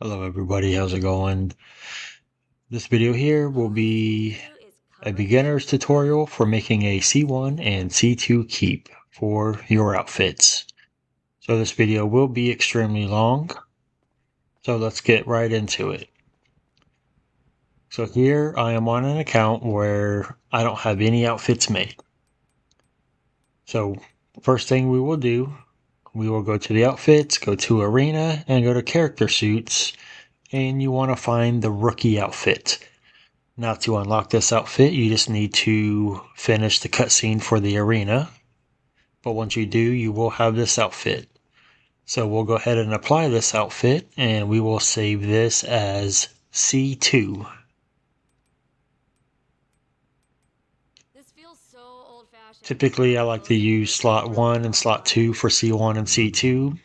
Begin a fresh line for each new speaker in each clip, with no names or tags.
Hello everybody, how's it going? This video here will be a beginner's tutorial for making a C1 and C2 keep for your outfits. So this video will be extremely long, so let's get right into it. So here I am on an account where I don't have any outfits made. So first thing we will do, we will go to the outfits, go to arena, and go to character suits, and you want to find the rookie outfit. Now to unlock this outfit, you just need to finish the cutscene for the arena. But once you do, you will have this outfit. So we'll go ahead and apply this outfit, and we will save this as C2.
This feels so old-fashioned.
Typically, I like to use slot 1 and slot 2 for C1 and C2.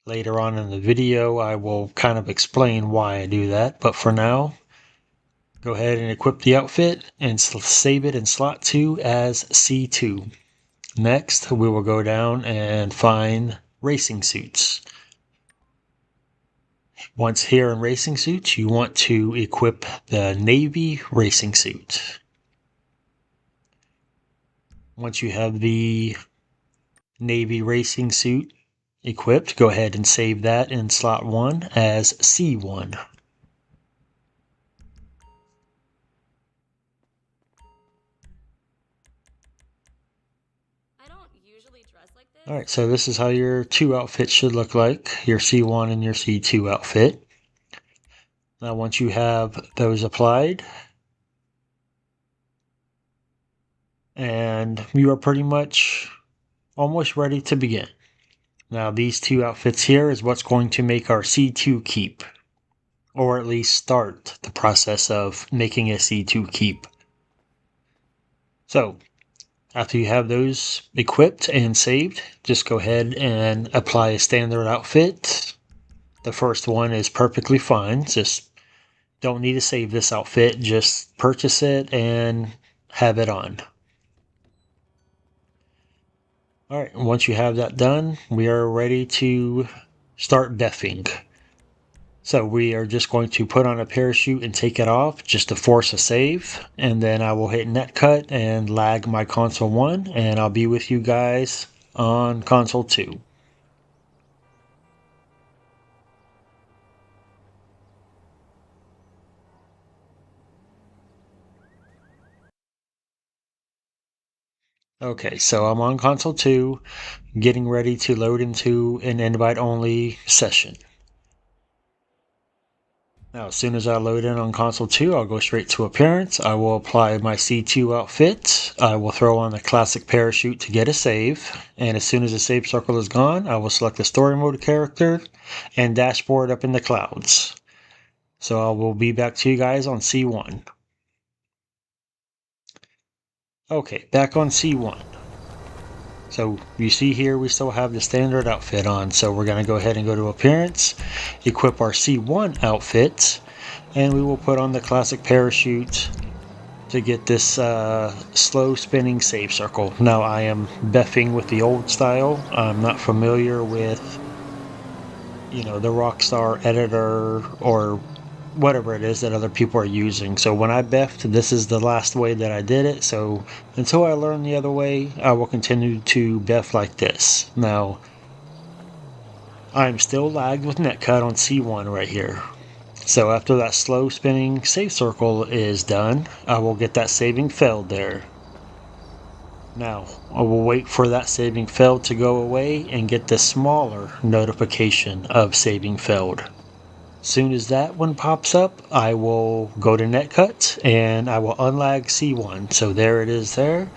Later on in the video, I will kind of explain why I do that, but for now, go ahead and equip the outfit and save it in slot 2 as C2. Next, we will go down and find racing suits. Once here in racing suits, you want to equip the navy racing suit. Once you have the navy racing suit equipped, go ahead and save that in slot 1 as C1.
I don't usually dress like this.
Alright, so this is how your two outfits should look like, your C1 and your C2 outfit. Now once you have those applied, and you are pretty much almost ready to begin. Now these two outfits here is what's going to make our C2 keep, or at least start the process of making a C2 keep. So after you have those equipped and saved, just go ahead and apply a standard outfit. The first one is perfectly fine, just don't need to save this outfit, just purchase it and have it on. Alright, once you have that done, we are ready to start beffing. So we are just going to put on a parachute and take it off just to force a save, and then I will hit netcut and lag my console 1, and I'll be with you guys on console 2. Okay, so I'm on console 2, getting ready to load into an invite-only session. Now, as soon as I load in on console 2, I'll go straight to appearance. I will apply my C2 outfit. I will throw on the classic parachute to get a save. And as soon as the save circle is gone, I will select the story mode character and dashboard up in the clouds. So I will be back to you guys on C1. Okay, back on C1. So you see here we still have the standard outfit on, so we're going to go ahead and go to appearance, equip our C1 outfit, and we will put on the classic parachute to get this slow spinning save circle. Now I am beffing with the old style. I'm not familiar with, the Rockstar editor or whatever it is that other people are using. So when I beffed, this is the last way that I did it. So until I learn the other way, I will continue to beff like this. Now, I'm still lagged with netcut on C1 right here. So after that slow spinning save circle is done, I will get that saving failed there. Now, I will wait for that saving failed to go away and get the smaller notification of saving failed. Soon as that one pops up, I will go to netcut and I will unlag C1. So there it is there.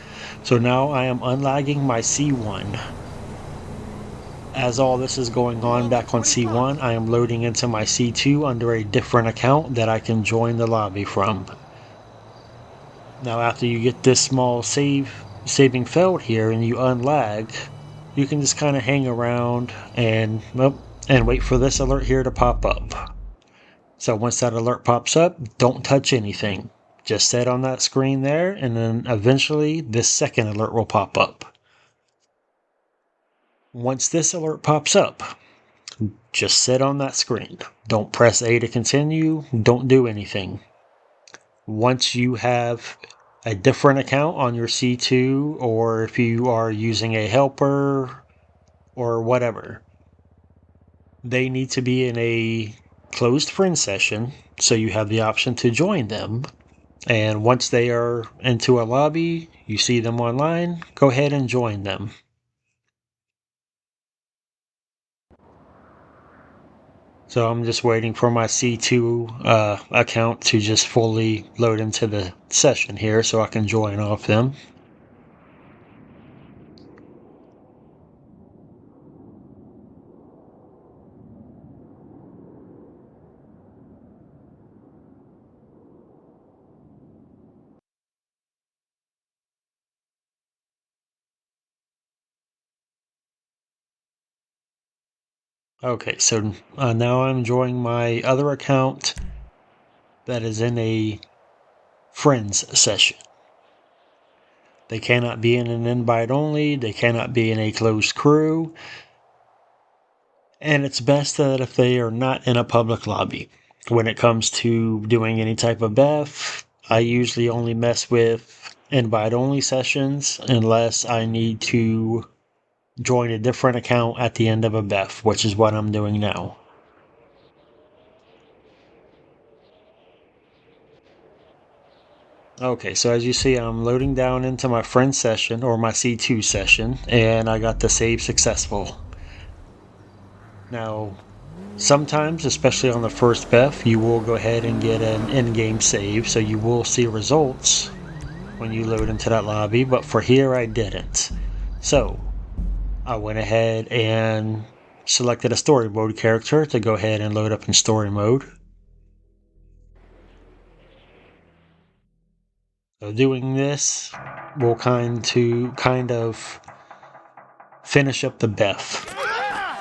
So now I am unlagging my C1. As all this is going on back on C1, I am loading into my C2 under a different account that I can join the lobby from. Now after you get this small saving failed here and you unlag, you can just kind of hang around and wait for this alert here to pop up. So once that alert pops up, don't touch anything. Just sit on that screen there, and then eventually this second alert will pop up. Once this alert pops up, just sit on that screen. Don't press A to continue. Don't do anything. Once you have a different account on your C2, or if you are using a helper or whatever, they need to be in a closed friend session, so you have the option to join them. And once they are into a lobby, you see them online, go ahead and join them. So I'm just waiting for my C2 account to just fully load into the session here so I can join off them. Okay, so now I'm joining my other account that is in a friends session. They cannot be in an invite only, they cannot be in a closed crew, and it's best that if they are not in a public lobby. When it comes to doing any type of BEF, I usually only mess with invite only sessions unless I need to join a different account at the end of a BEF, which is what I'm doing now. Okay, so as you see, I'm loading down into my friend session, or my C2 session, and I got the save successful. Now, sometimes, especially on the first BEF, you will go ahead and get an in-game save, so you will see results when you load into that lobby, but for here I didn't. So, I went ahead and selected a story mode character to go ahead and load up in story mode. So doing this will kind of finish up the BEF,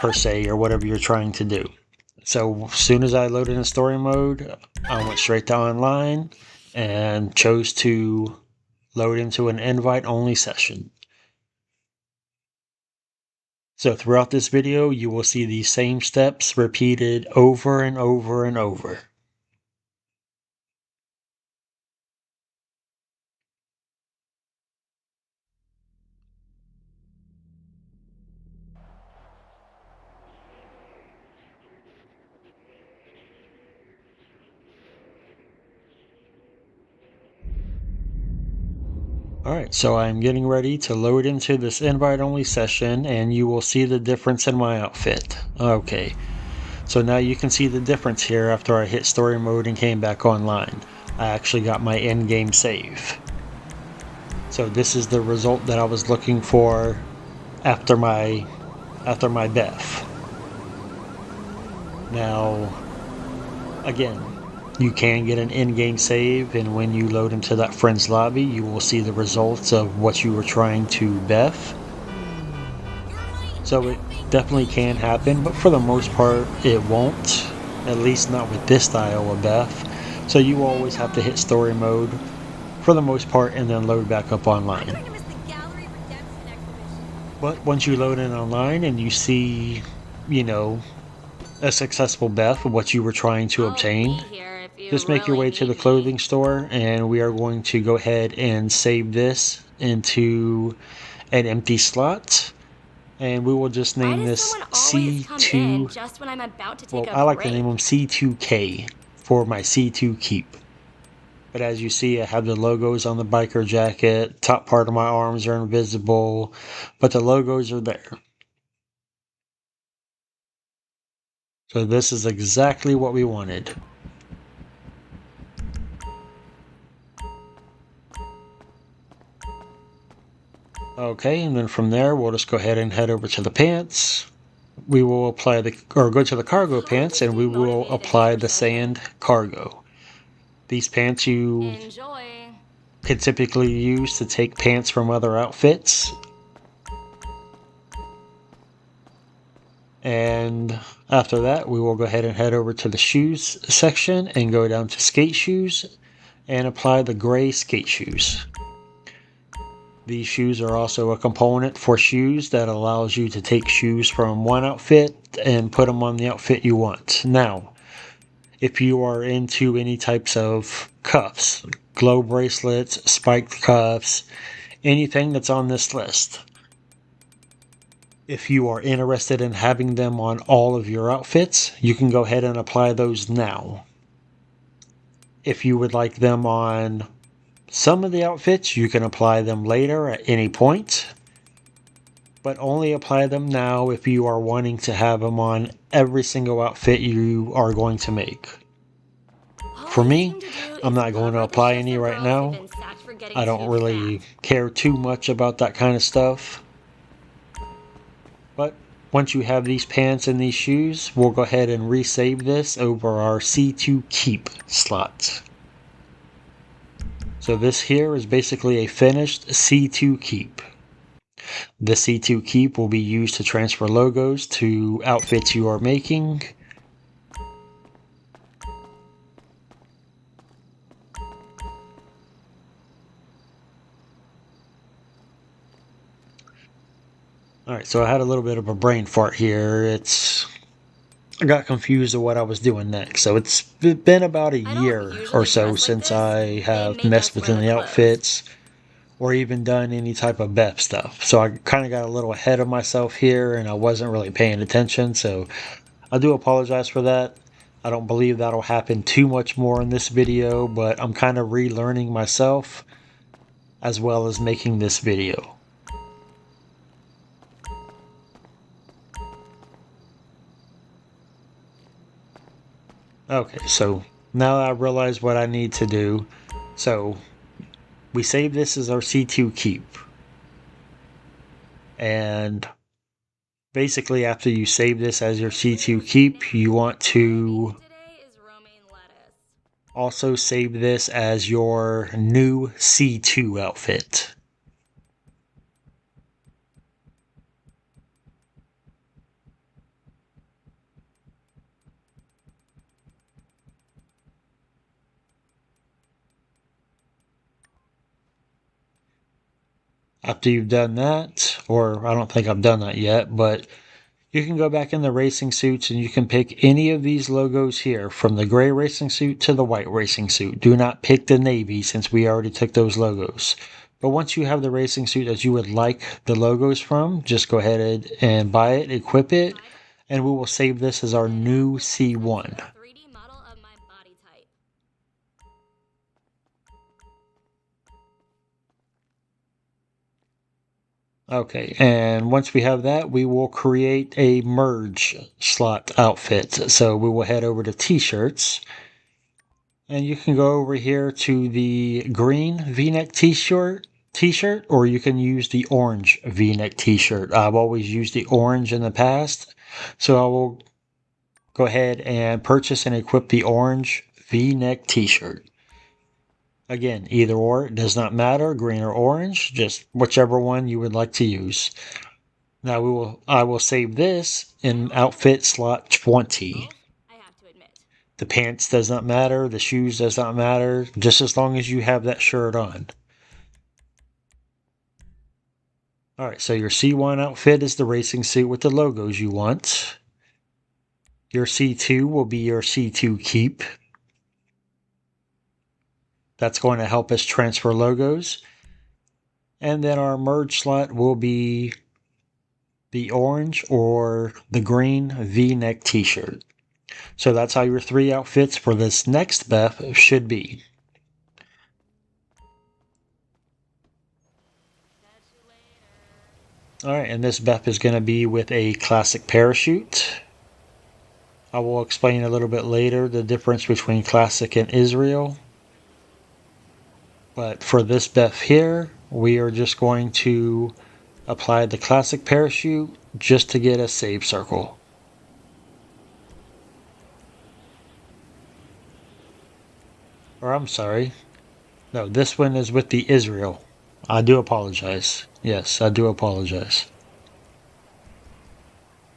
per se, or whatever you're trying to do. So as soon as I loaded in story mode, I went straight to online and chose to load into an invite-only session. So throughout this video, you will see these same steps repeated over and over and over. Alright, so I'm getting ready to load into this invite-only session, and you will see the difference in my outfit. Okay, so now you can see the difference here after I hit story mode and came back online. I actually got my in-game save. So this is the result that I was looking for after my BEF. Now, again, you can get an in-game save, and when you load into that friend's lobby, you will see the results of what you were trying to BEF. So it definitely can happen, but for the most part, it won't. At least not with this style of BEF. So you always have to hit story mode for the most part and then load back up online. But once you load in online and you see, a successful BEF of what you were trying to obtain, just make your way to the clothing store, and we are going to go ahead and save this into an empty slot, and we will just name this C2.
Just when I'm about to take
Well,
a
I like
break.
to name them C2K for my C2 keep. But as you see, I have the logos on the biker jacket. Top part of my arms are invisible, but the logos are there. So this is exactly what we wanted. Okay, and then from there, we'll just go ahead and head over to the pants. We will apply go to the cargo pants, and we will apply the sand cargo. These pants you
Enjoy.
can typically use to take pants from other outfits. And after that, we will go ahead and head over to the shoes section and go down to skate shoes and apply the gray skate shoes. These shoes are also a component for shoes that allows you to take shoes from one outfit and put them on the outfit you want. Now, if you are into any types of cuffs, glow bracelets, spiked cuffs, anything that's on this list, if you are interested in having them on all of your outfits, you can go ahead and apply those now. If you would like them on some of the outfits, you can apply them later at any point, but only apply them now if you are wanting to have them on every single outfit you are going to make. For me, I'm not going to apply any right now. I don't really care too much about that kind of stuff. But once you have these pants and these shoes, we'll go ahead and resave this over our C2 Keep slot. So this here is basically a finished C2 Keep. The C2 Keep will be used to transfer logos to outfits you are making. Alright, so I had a little bit of a brain fart here. I got confused of what I was doing next. So it's been about a year or so since I have messed with any outfits or even done any type of BEP stuff. So I kind of got a little ahead of myself here and I wasn't really paying attention. So I do apologize for that. I don't believe that'll happen too much more in this video, but I'm kind of relearning myself as well as making this video. Okay, so now I realize what I need to do. So we save this as our C2 Keep. And basically after you save this as your C2 Keep, you want to also save this as your new C2 outfit. After you've done that, or I don't think I've done that yet, but you can go back in the racing suits and you can pick any of these logos here, from the gray racing suit to the white racing suit. Do not pick the navy since we already took those logos. But once you have the racing suit that you would like the logos from, just go ahead and buy it, equip it, and we will save this as our new C1. Okay, and once we have that, we will create a merge slot outfit. So we will head over to t-shirts, and you can go over here to the green v-neck t-shirt, or you can use the orange v-neck t-shirt. I've always used the orange in the past, so I will go ahead and purchase and equip the orange v-neck t-shirt. Again, either or, it does not matter, green or orange, just whichever one you would like to use. Now I will save this in outfit slot 20. The pants does not matter, the shoes does not matter, just as long as you have that shirt on. Alright, so your C1 outfit is the racing suit with the logos you want. Your C2 will be your C2 Keep. That's going to help us transfer logos. And then our merge slot will be the orange or the green v-neck t-shirt. So that's how your 3 outfits for this next BEF should be. Alright, and this BEF is going to be with a classic parachute. I will explain a little bit later the difference between classic and Israel. But for this BEF here, we are just going to apply the classic parachute just to get a save circle. Or I'm sorry. No, this one is with the Israel. I do apologize. Yes, I do apologize.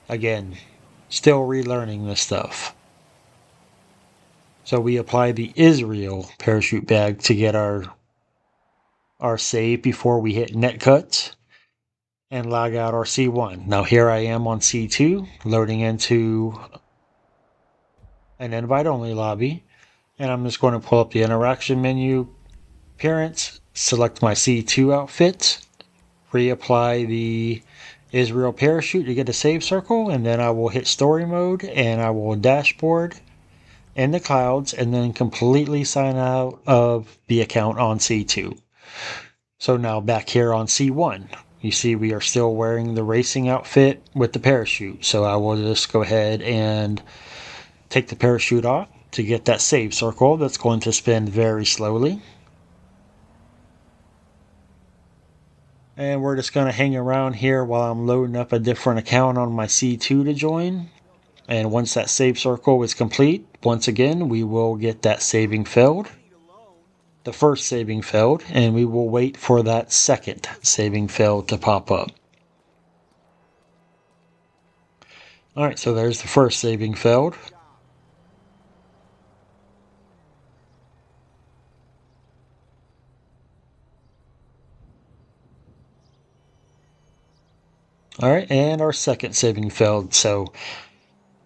Again, still relearning this stuff. So we apply the Israel parachute bag to get our our save before we hit netcut and log out our C1. Now here I am on C2, loading into an invite-only lobby, and I'm just going to pull up the interaction menu, appearance, select my C2 outfit, reapply the Israel parachute to get a save circle, and then I will hit story mode and I will dashboard in the clouds and then completely sign out of the account on C2. So now back here on C1, you see we are still wearing the racing outfit with the parachute. So I will just go ahead and take the parachute off to get that save circle that's going to spin very slowly. And we're just going to hang around here while I'm loading up a different account on my C2 to join. And once that save circle is complete, once again, we will get that saving failed. The first saving failed, and we will wait for that second saving failed to pop up. Alright, so there's the first saving failed. Alright, and our second saving failed. So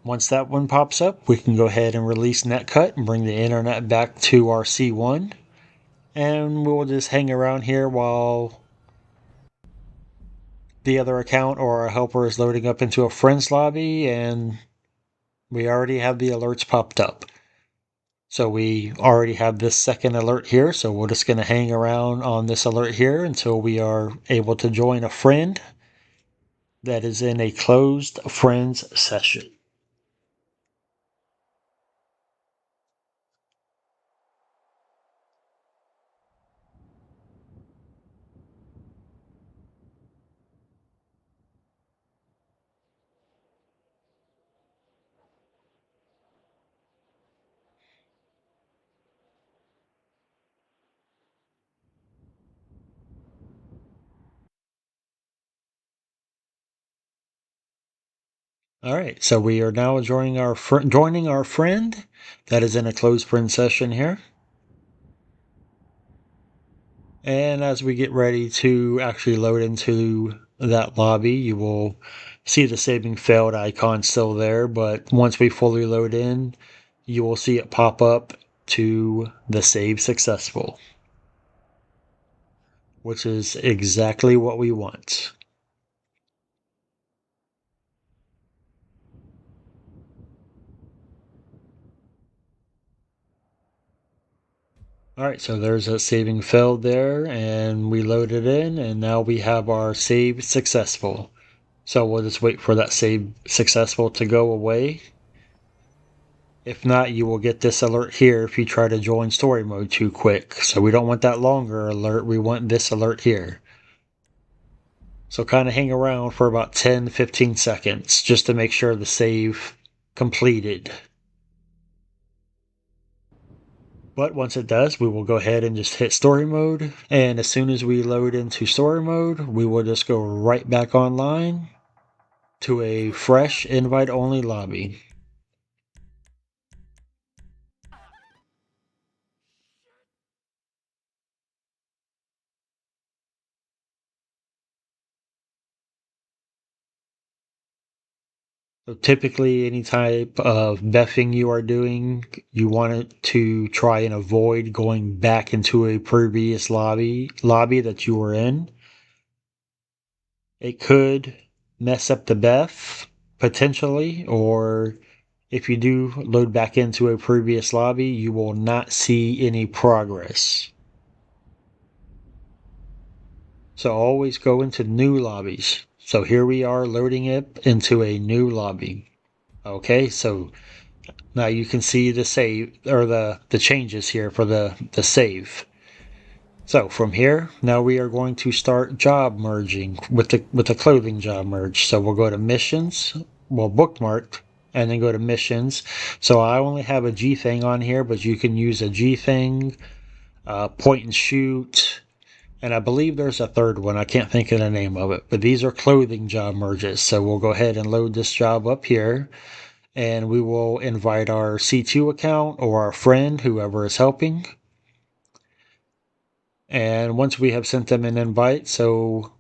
once that one pops up, we can go ahead and release netcut and bring the internet back to our C1. And we'll just hang around here while the other account or our helper is loading up into a friend's lobby, and we already have the alerts popped up. So we already have this second alert here, so we're just going to hang around on this alert here until we are able to join a friend that is in a closed friends session. All right, so we are now joining our friend that is in a closed friend session here. And as we get ready to actually load into that lobby, you will see the saving failed icon still there, but once we fully load in, you will see it pop up to the save successful, which is exactly what we want. All right, so there's a saving failed there, and we loaded in, and now we have our save successful. So we'll just wait for that save successful to go away. If not, you will get this alert here if you try to join story mode too quick. So we don't want that longer alert, we want this alert here. So kind of hang around for about 10-15 seconds just to make sure the save completed. But once it does, we will go ahead and just hit story mode. And as soon as we load into story mode, we will just go right back online to a fresh invite-only lobby. So typically, any type of buffing you are doing, you want it to try and avoid going back into a previous lobby that you were in. It could mess up the buff potentially, or if you do load back into a previous lobby, you will not see any progress. So always go into new lobbies. So here we are loading it into a new lobby. Okay, so now you can see the save or the changes here for the save. So from here, now we are going to start job merging with the clothing job merge. So we'll go to missions, we'll bookmark, and then go to missions. So I only have a G thing on here, but you can use a G thing, point and shoot, and I believe there's a third one. I can't think of the name of it, but these are clothing job merges. So we'll go ahead and load this job up here, and we will invite our C2 account or our friend, whoever is helping. And once we have sent them an invite, so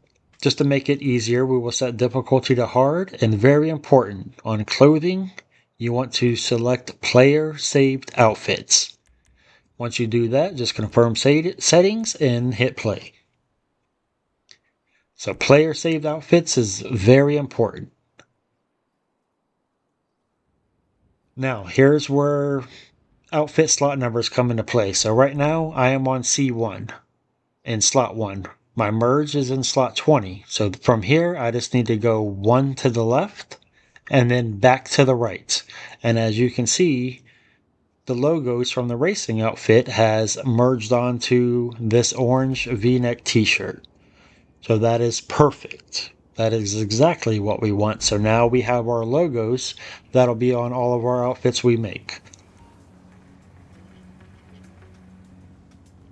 just to make it easier, we will set difficulty to hard. And very important, on clothing, you want to select player saved outfits. Once you do that, just confirm settings and hit play. So player saved outfits is very important. Now, here's where outfit slot numbers come into play. So right now I am on C1 in slot 1. My merge is in slot 20. So from here I just need to go 1 to the left and then back to the right. And as you can see, the logos from the racing outfit has merged onto this orange V-neck t-shirt. So that is perfect. That is exactly what we want. So now we have our logos that'll be on all of our outfits we make.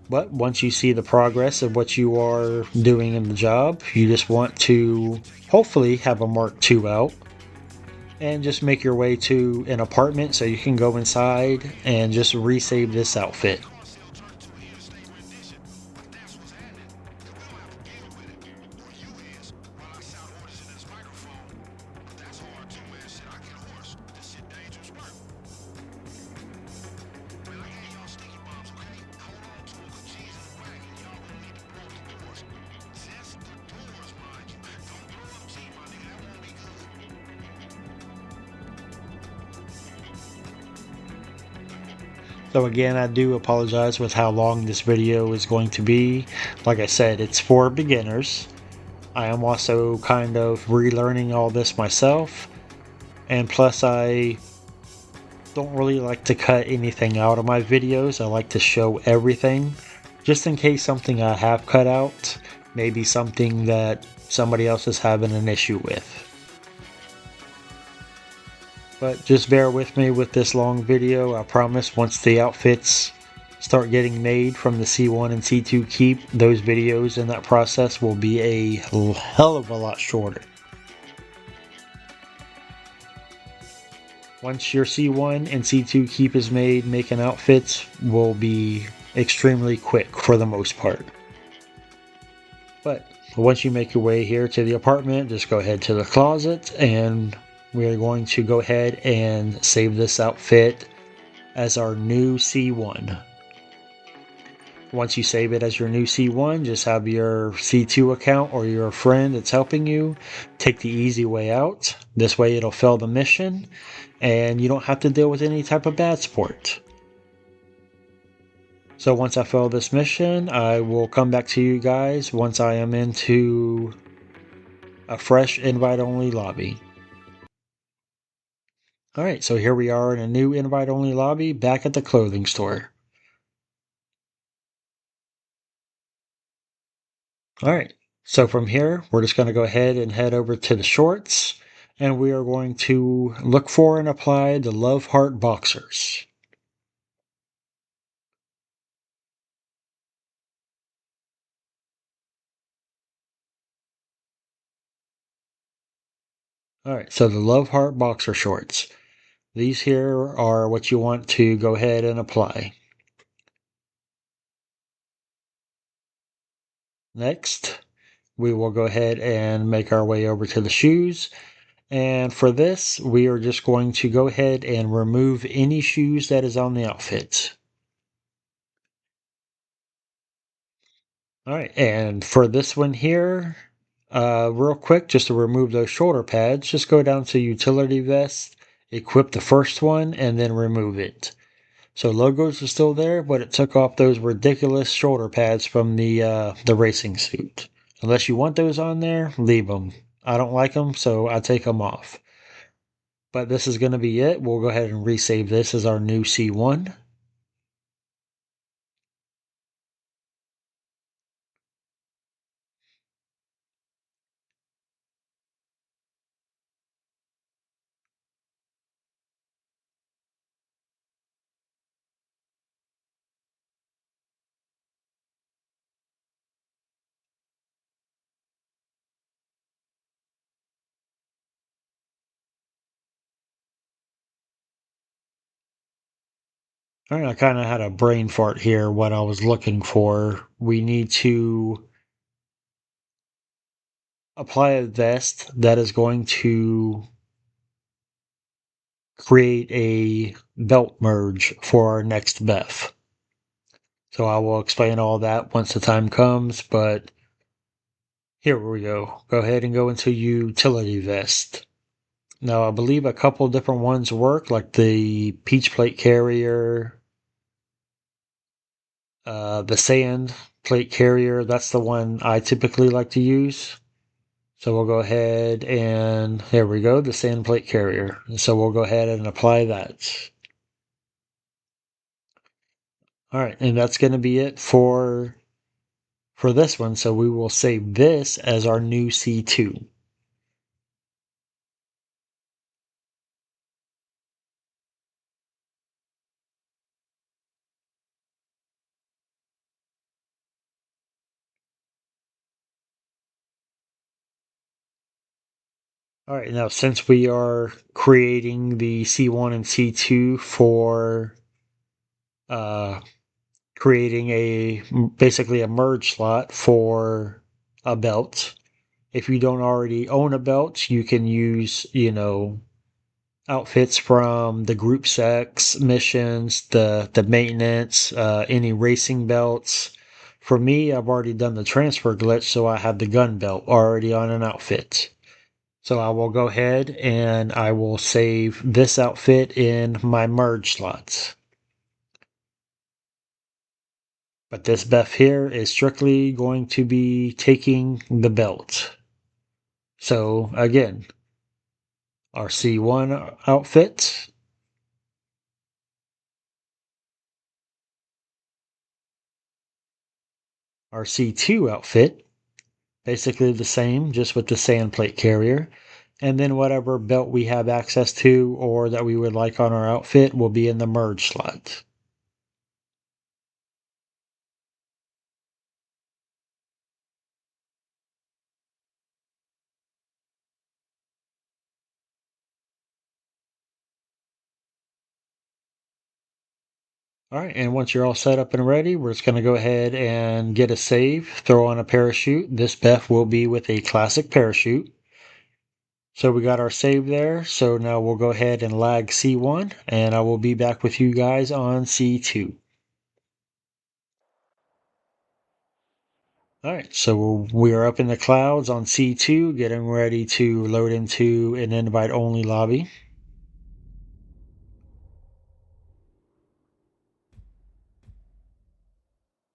But once you see the progress of what you are doing in the job, you just want to hopefully have a Mark II out and just make your way to an apartment so you can go inside and just resave this outfit. So again, I do apologize with how long this video is going to be. Like I said, it's for beginners. I am also kind of relearning all this myself. And plus I don't really like to cut anything out of my videos. I like to show everything. Just in case something I have cut out, maybe something that somebody else is having an issue with. But just bear with me with this long video. I promise once the outfits start getting made from the C1 and C2 keep, those videos in that process will be a hell of a lot shorter. Once your C1 and C2 keep is made, making outfits will be extremely quick for the most part. But once you make your way here to the apartment, just go ahead to the closet and we're going to go ahead and save this outfit as our new C1. Once you save it as your new C1, just have your C2 account or your friend that's helping you take the easy way out. This way it'll fail the mission and you don't have to deal with any type of bad sport. So once I fail this mission, I will come back to you guys once I am into a fresh invite-only lobby. Alright, so here we are in a new invite-only lobby back at the clothing store. Alright, so from here, we're just going to go ahead and head over to the shorts, and we are going to look for and apply the Love Heart Boxers. Alright, so the Love Heart Boxer shorts. These here are what you want to go ahead and apply. Next, we will go ahead and make our way over to the shoes. And for this, we are just going to go ahead and remove any shoes that is on the outfit. Alright, and for this one here, real quick, just to remove those shoulder pads, just go down to Utility Vest, equip the first one, and then remove it. So logos are still there, but it took off those ridiculous shoulder pads from the racing suit. Unless you want those on there, leave them. I don't like them, so I take them off. But this is going to be it. We'll go ahead and resave this as our new C1. All right, I kind of had a brain fart here. What I was looking for. We need to apply a vest that is going to create a belt merge for our next BEF. So I will explain all that once the time comes, but here we go. Go ahead and go into utility vest. Now I believe a couple different ones work, like the peach plate carrier, the sand plate carrier. That's the one I typically like to use. So we'll go ahead and there we go, the sand plate carrier. So we'll go ahead and apply that. All right, and that's going to be it for this one. So we will save this as our new C2. All right, now since we are creating the C1 and C2 for uh, creating basically a merge slot for a belt, if you don't already own a belt, you can use, outfits from the group sex missions, the maintenance, any racing belts. For me, I've already done the transfer glitch, so I have the gun belt already on an outfit. So I will go ahead and I will save this outfit in my merge slots. But this buff here is strictly going to be taking the belt. So again, our C1 outfit, our C2 outfit, basically the same, just with the sand plate carrier. And then whatever belt we have access to or that we would like on our outfit will be in the merge slot. All right, and once you're all set up and ready, we're just going to go ahead and get a save, throw on a parachute. This BEF will be with a classic parachute. So we got our save there. So now we'll go ahead and lag C1, and I will be back with you guys on C2. All right, so we are up in the clouds on C2, getting ready to load into an invite-only lobby.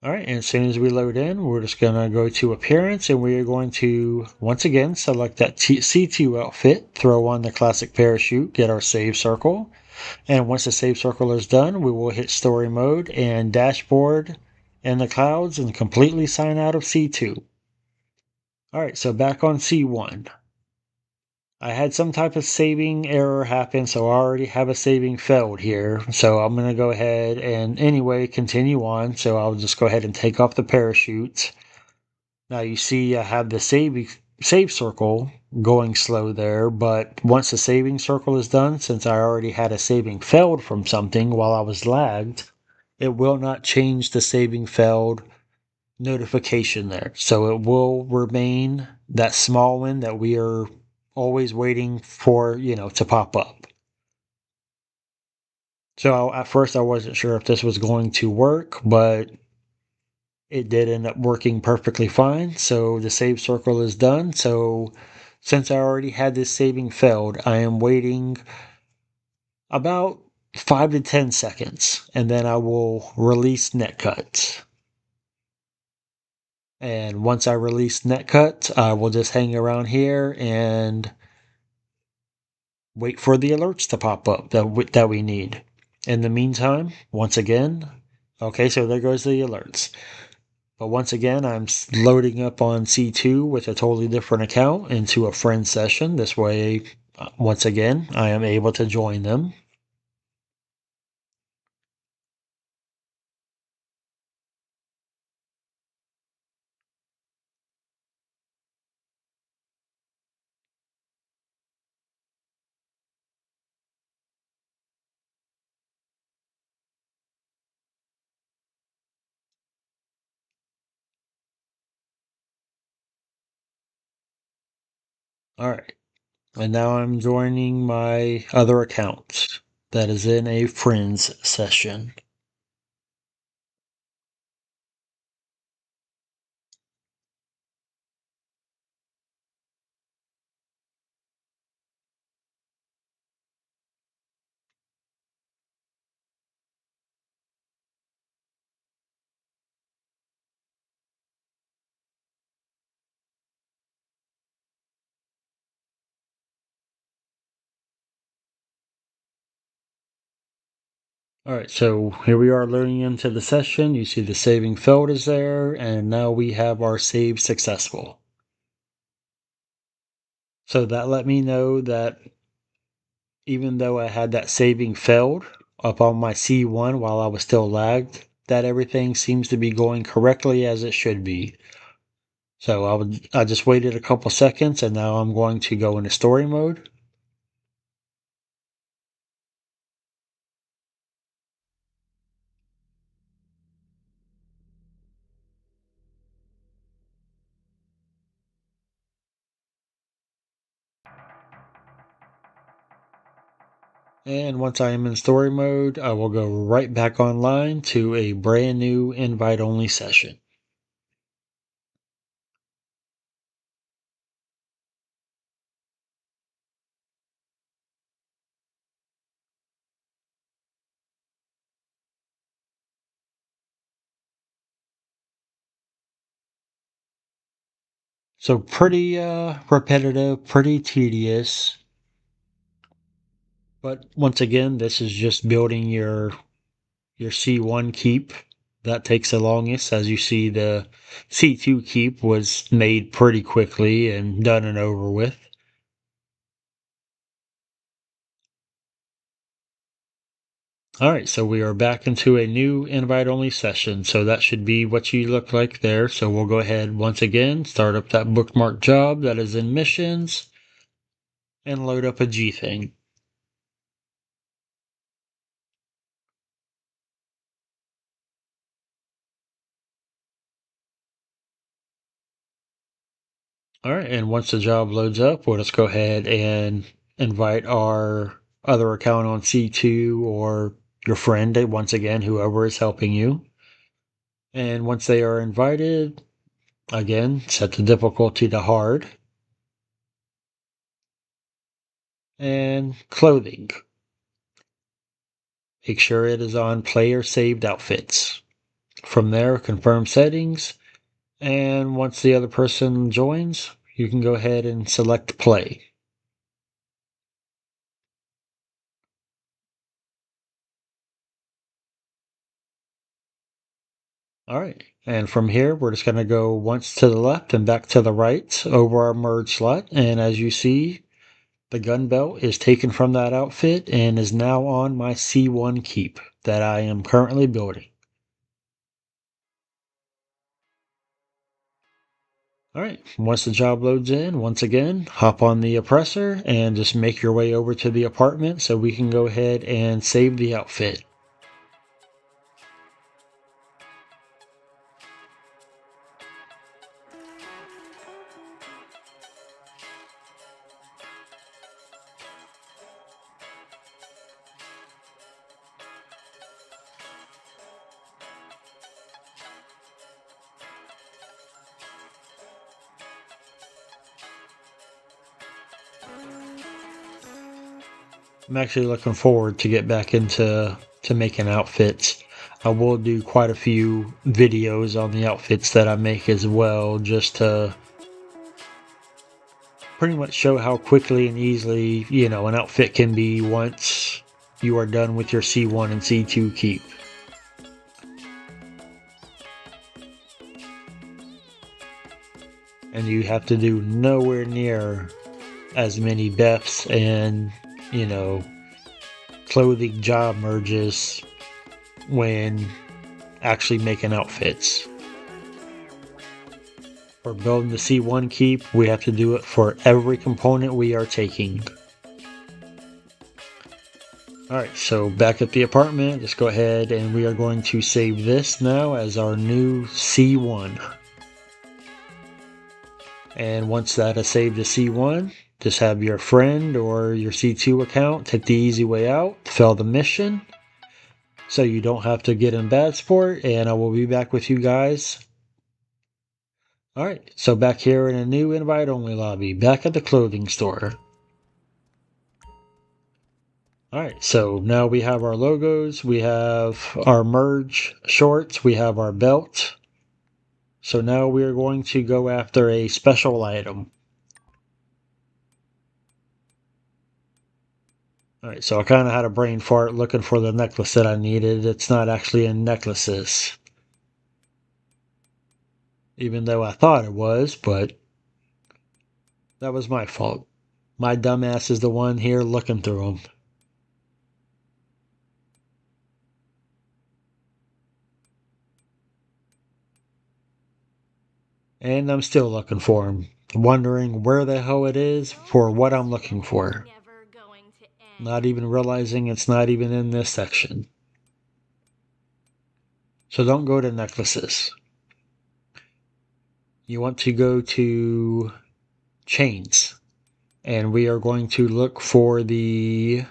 All right, and as soon as we load in, we're just going to go to Appearance, and we are going to, once again, select that C2 outfit, throw on the classic parachute, get our save circle, and once the save circle is done, we will hit Story Mode and Dashboard in the clouds and completely sign out of C2. All right, so back on C1. I had some type of saving error happen, so I already have a saving failed here. So I'm going to go ahead and anyway continue on. So I'll just go ahead and take off the parachute. Now you see I have the save circle going slow there, but once the saving circle is done, since I already had a saving failed from something while I was lagged, it will not change the saving failed notification there. So it will remain that small one that we are always waiting for, to pop up. So at first I wasn't sure if this was going to work, but it did end up working perfectly fine. So the save circle is done. So since I already had this saving failed, I am waiting about 5 to 10 seconds and then I will release netcut. And once I release netcut, I will just hang around here and wait for the alerts to pop up that we need. In the meantime, once again, okay, so there goes the alerts. But once again, I'm loading up on C2 with a totally different account into a friend session. This way, once again, I am able to join them. Alright, and now I'm joining my other account that is in a friends session. Alright, so here we are loading into the session. You see the saving failed is there, and now we have our save successful. So that let me know that even though I had that saving failed up on my C1 while I was still lagged, that everything seems to be going correctly as it should be. So I just waited a couple seconds, and now I'm going to go into story mode. And once I am in story mode, I will go right back online to a brand new invite only session. So pretty repetitive, pretty tedious. But once again, this is just building your C1 keep. That takes the longest. As you see, the C2 keep was made pretty quickly and done and over with. Alright, so we are back into a new invite-only session, so that should be what you look like there. So we'll go ahead once again, start up that bookmark job that is in missions, and load up a G thing. Alright, and once the job loads up, we'll just go ahead and invite our other account on C2 or your friend, once again, whoever is helping you. And once they are invited, again, set the difficulty to hard. And clothing. Make sure it is on player saved outfits. From there, confirm settings. And once the other person joins, you can go ahead and select play. Alright, and from here, we're just going to go once to the left and back to the right over our merge slot. And as you see, the gun belt is taken from that outfit and is now on my C1 keep that I am currently building. Alright, once the job loads in, once again, hop on the oppressor and just make your way over to the apartment so we can go ahead and save the outfit. I'm actually looking forward to get back into making outfits. I will do quite a few videos on the outfits that I make as well, just to pretty much show how quickly and easily, an outfit can be once you are done with your C1 and C2 keep. And you have to do nowhere near as many deaths and, clothing job merges when actually making outfits. For building the C1 keep, we have to do it for every component we are taking. Alright, so back at the apartment, let's go ahead and we are going to save this now as our new C1. And once that is saved to C1, just have your friend or your C2 account take the easy way out, fail the mission, so you don't have to get in bad sport, and I will be back with you guys. Alright, so back here in a new invite-only lobby, back at the clothing store. Alright, so now we have our logos, we have our merge shorts, we have our belt. So now we are going to go after a special item. Alright, so I kind of had a brain fart looking for the necklace that I needed. It's not actually in necklaces. Even though I thought it was, but that was my fault. My dumbass is the one here looking through them. And I'm still looking for him, wondering where the hell it is for what I'm looking for.
Never going to end.
Not even realizing it's not even in this section. So don't go to necklaces. You want to go to chains. And we are going to look for the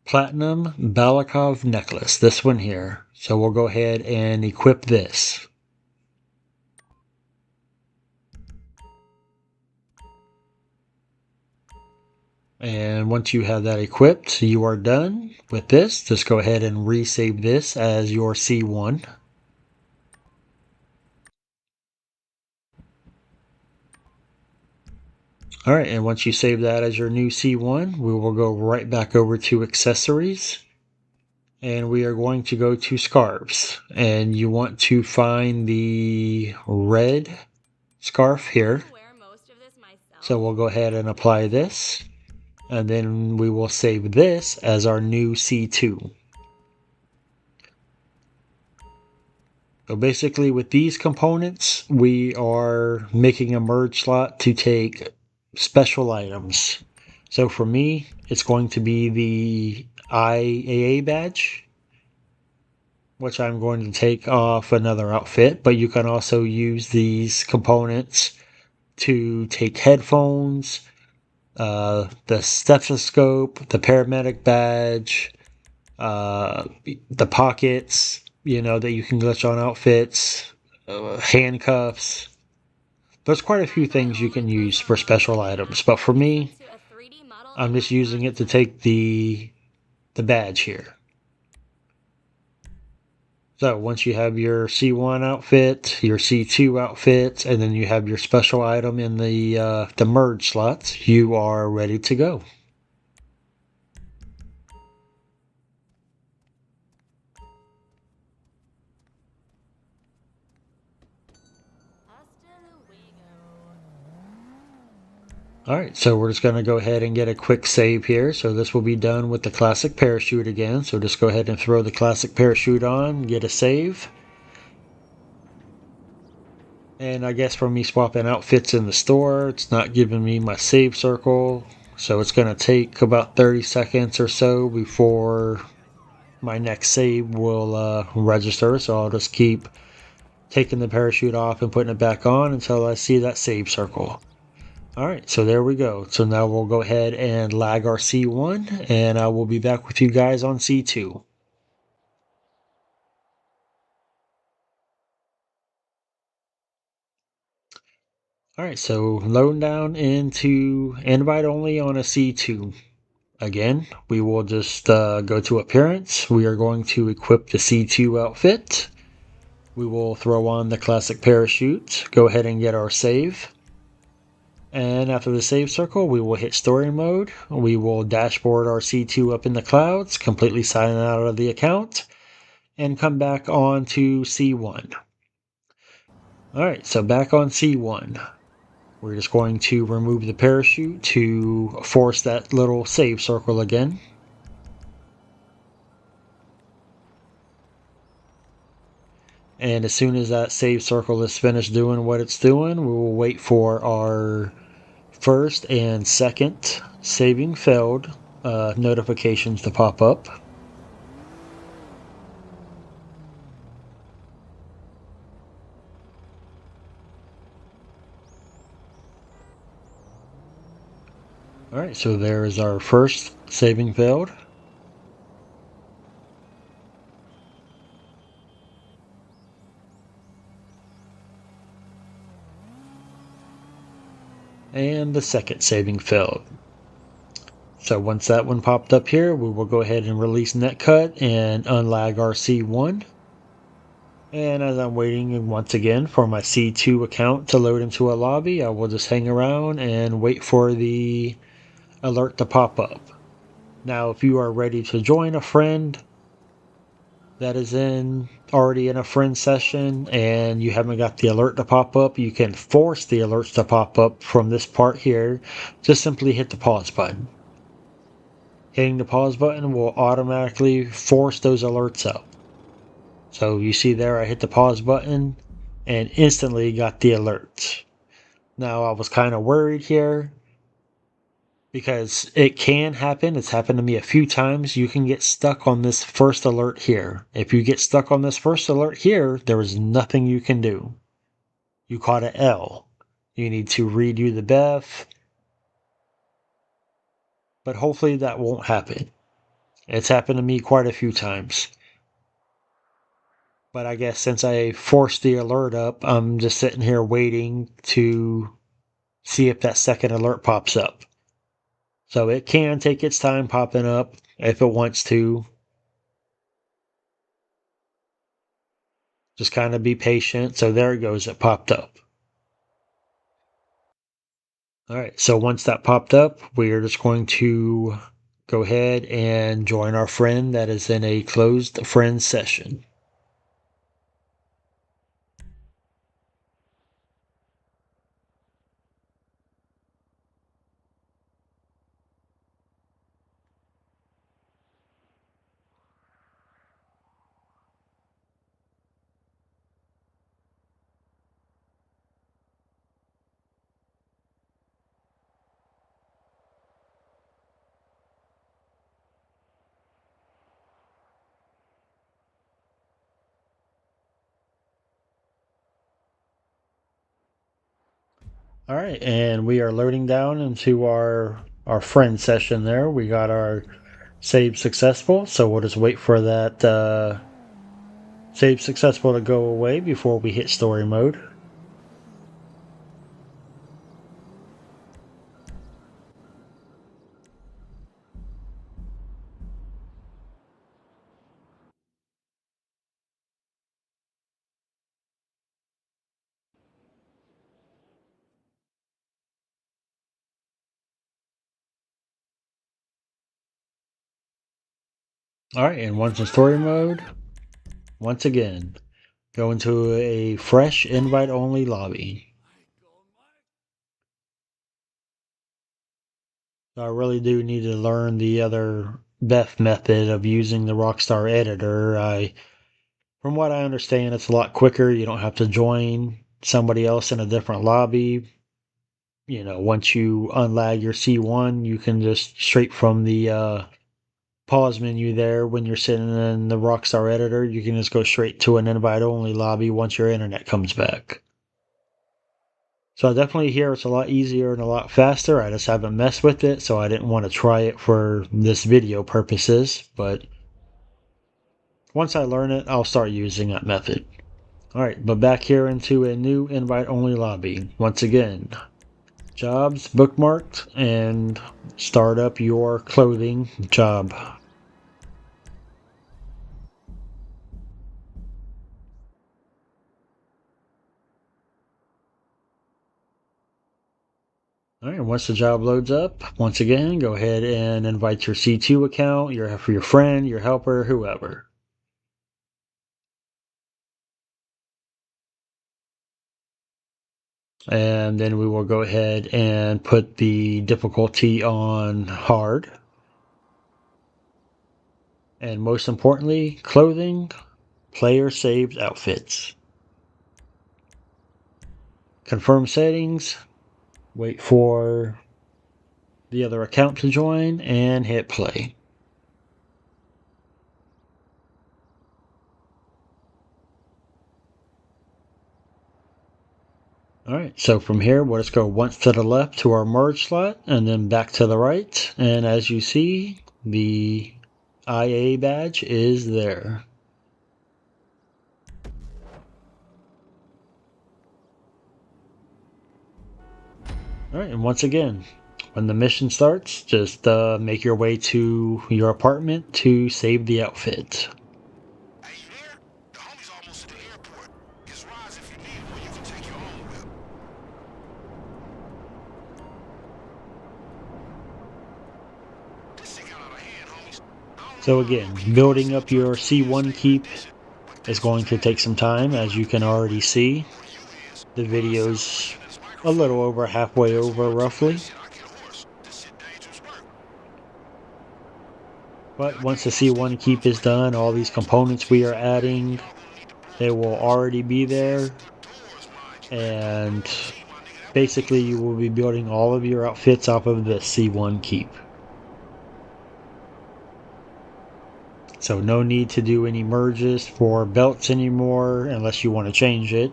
Platinum Balakov necklace, this one here. So we'll go ahead and equip this. And once you have that equipped, you are done with this. Just go ahead and resave this as your C1. Alright, and once you save that as your new C1, we will go right back over to accessories. And we are going to go to scarves. And you want to find the red scarf here.
I wear most of this myself.
So we'll go ahead and apply this. And then we will save this as our new C2. So basically with these components, we are making a merge slot to take special items. So for me, it's going to be the IAA badge, which I'm going to take off another outfit, but you can also use these components to take headphones, the stethoscope, the paramedic badge, the pockets, that you can glitch on outfits, handcuffs. There's quite a few things you can use for special items, but for me,
To a 3D model
I'm
of
just
my
using it to take the badge here. So once you have your C1 outfit, your C2 outfit, and then you have your special item in the merge slots, you are ready to go.
Hasta luego.
Alright, so we're just going to go ahead and get a quick save here. So this will be done with the classic parachute again. So just go ahead and throw the classic parachute on, get a save. And I guess from me swapping outfits in the store, it's not giving me my save circle. So it's going to take about 30 seconds or so before my next save will register. So I'll just keep taking the parachute off and putting it back on until I see that save circle. Alright, so there we go. So now we'll go ahead and lag our C1, and I will be back with you guys on C2. Alright, so load down into invite only on a C2. Again, we will just go to appearance. We are going to equip the C2 outfit. We will throw on the classic parachute, go ahead and get our save. And after the save circle, we will hit story mode. We will dashboard our C2 up in the clouds, completely sign out of the account, and come back on to C1. Alright, so back on C1. We're just going to remove the parachute to force that little save circle again. And as soon as that save circle is finished doing what it's doing, we will wait for our first and second saving failed notifications to pop up. Alright, so there is our first saving failed. And the second saving failed. So once that one popped up here, we will go ahead and release netcut and unlag our C1. And as I'm waiting once again for my C2 account to load into a lobby, I will just hang around and wait for the alert to pop up. Now, if you are ready to join a friend that is already in a friend session and you haven't got the alert to pop up, you can force the alerts to pop up from this part here. Just simply hit the pause button. Hitting the pause button will automatically force those alerts up. So you see there, I hit the pause button and instantly got the alert. Now I was kind of worried here because it can happen. It's happened to me a few times. You can get stuck on this first alert here. If you get stuck on this first alert here, there is nothing you can do. You caught an L. You need to redo the BEF, but hopefully that won't happen. It's happened to me quite a few times. But I guess since I forced the alert up, I'm just sitting here waiting to see if that second alert pops up. So it can take its time popping up if it wants to. Just kind of be patient. So there it goes, it popped up. All right, so once that popped up, we are just going to go ahead and join our friend that is in a closed friend session. All right, and we are loading down into our friend session there. We got our save successful, so we'll just wait for that save successful to go away before we hit story mode. All right, and once in story mode, once again, go into a fresh invite only lobby. I really do need to learn the other BEF method of using the Rockstar editor. From what I understand, it's a lot quicker. You don't have to join somebody else in a different lobby. You know, once you unlag your C1, you can just straight from the pause menu there when you're sitting in the Rockstar editor, you can just go straight to an invite only lobby once your internet comes back. So I definitely hear it's a lot easier and a lot faster. I just haven't messed with it, so I didn't want to try it for this video purposes. But once I learn it, I'll start using that method. Alright, but back here into a new invite-only lobby. Once again, jobs bookmarked and start up your clothing job. All right, once the job loads up, once again, go ahead and invite your C2 account, for your friend, your helper, whoever. And then we will go ahead and put the difficulty on hard. And most importantly, clothing, player saved outfits. Confirm settings, wait for the other account to join, and hit play. Alright, so from here we'll just go once to the left to our merge slot and then back to the right. And as you see, the IA badge is there. Alright, and once again, when the mission starts, just make your way to your apartment to save the outfit.
Hey, you there? The homie's almost at the airport. His rides if you need one, you can take your own whip. This shit got out of hand, homies.
So again, building up your C1 keep is going to take some time, as you can already see. The video's a little over halfway over, roughly. But once the C1 keep is done, all these components we are adding, they will already be there. And basically you will be building all of your outfits off of the C1 keep. So no need to do any merges for belts anymore unless you want to change it.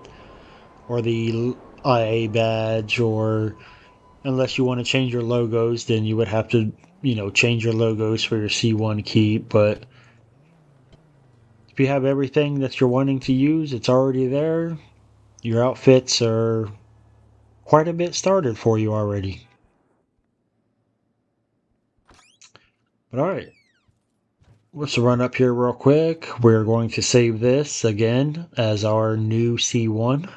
Or the IA badge, or unless you want to change your logos, then you would have to, change your logos for your C1 keep. But if you have everything that you're wanting to use, it's already there. Your outfits are quite a bit started for you already. But alright, let's run up here real quick. We're going to save this again as our new C1.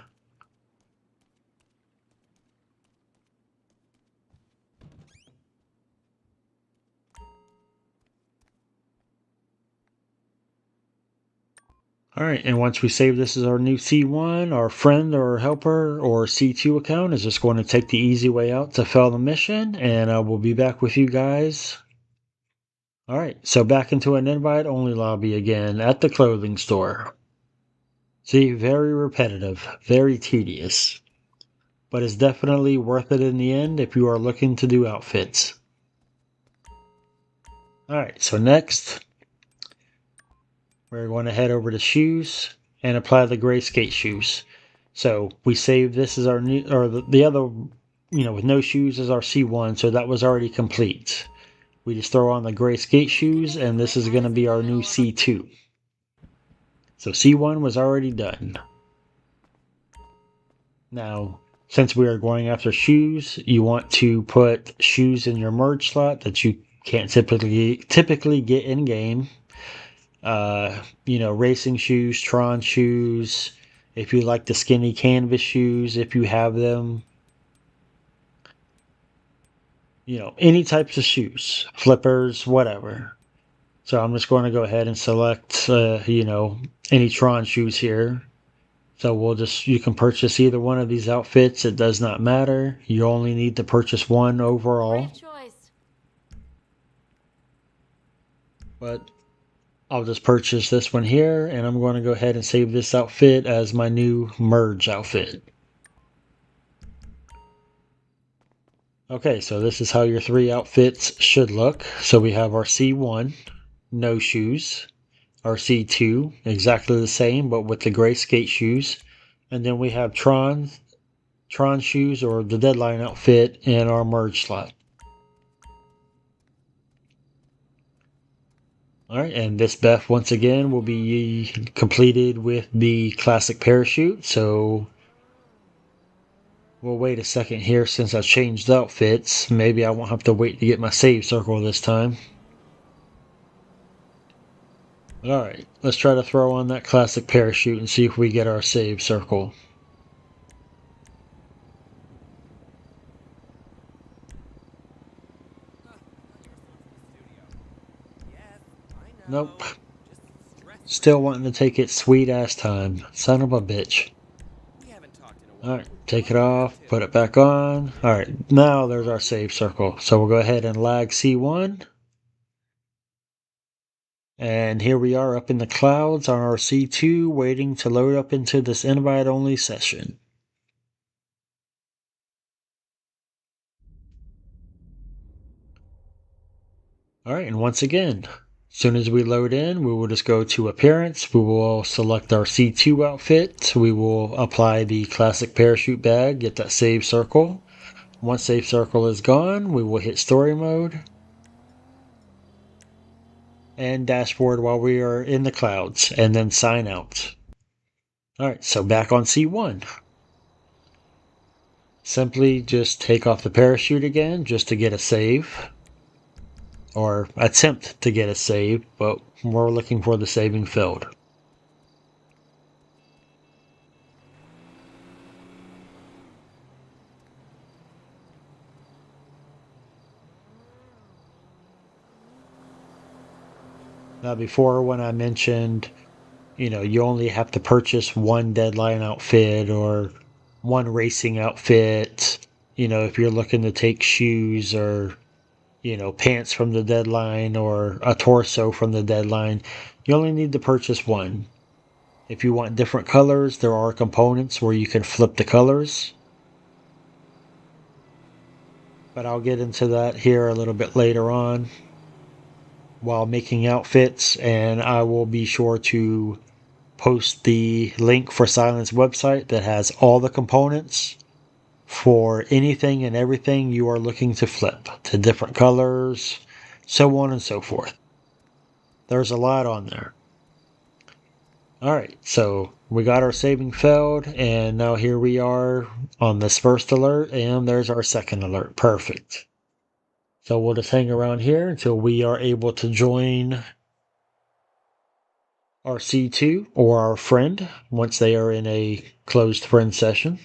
Alright, and once we save this as our new C1, our friend or helper or C2 account is just going to take the easy way out to fail the mission, and we'll be back with you guys. Alright, so back into an invite-only lobby again at the clothing store. See, very repetitive, very tedious, but it's definitely worth it in the end if you are looking to do outfits. Alright, so next, we're going to head over to shoes and apply the gray skate shoes. So we saved this as our new, or the other, with no shoes as our C1, so that was already complete. We just throw on the gray skate shoes, and this is going to be our new C2. So C1 was already done. Now, since we are going after shoes, you want to put shoes in your merge slot that you can't typically get in game. Racing shoes, Tron shoes, if you like the skinny canvas shoes, if you have them, any types of shoes, flippers, whatever. So I'm just going to go ahead and select, any Tron shoes here. So you can purchase either one of these outfits. It does not matter. You only need to purchase one overall.
Great choice.
But I'll just purchase this one here, and I'm going to go ahead and save this outfit as my new merge outfit. Okay, so this is how your three outfits should look. So we have our C1, no shoes, our C2, exactly the same, but with the gray skate shoes, and then we have Tron shoes, or the Deadline outfit, in our merge slot. Alright, and this Beth once again will be completed with the classic parachute, so we'll wait a second here since I've changed outfits. Maybe I won't have to wait to get my save circle this time. Alright, let's try to throw on that classic parachute and see if we get our save circle. Nope. Still wanting to take it sweet ass time. Son of a bitch. Alright, take it off, put it back on. Alright, now there's our save circle. So we'll go ahead and lag C1. And here we are up in the clouds on our C2, waiting to load up into this invite-only session. Alright, and once again, soon as we load in, we will just go to appearance. We will select our C2 outfit. We will apply the classic parachute bag, get that save circle. Once save circle is gone, we will hit story mode and dashboard while we are in the clouds, and then sign out. Alright, so back on C1. Simply just take off the parachute again just to get a save. Or attempt to get a save, but we're looking for the saving field. Now before, when I mentioned, you only have to purchase one deadline outfit or one racing outfit, if you're looking to take shoes or, pants from the deadline or a torso from the deadline, you only need to purchase one. If you want different colors, there are components where you can flip the colors. But I'll get into that here a little bit later on while making outfits, and I will be sure to post the link for Silent's website that has all the components for anything and everything you are looking to flip to different colors, so on and so forth. There's a lot on there. Alright, so we got our saving failed, and now here we are on this first alert, and there's our second alert. Perfect. So we'll just hang around here until we are able to join our C2 or our friend once they are in a closed friend session.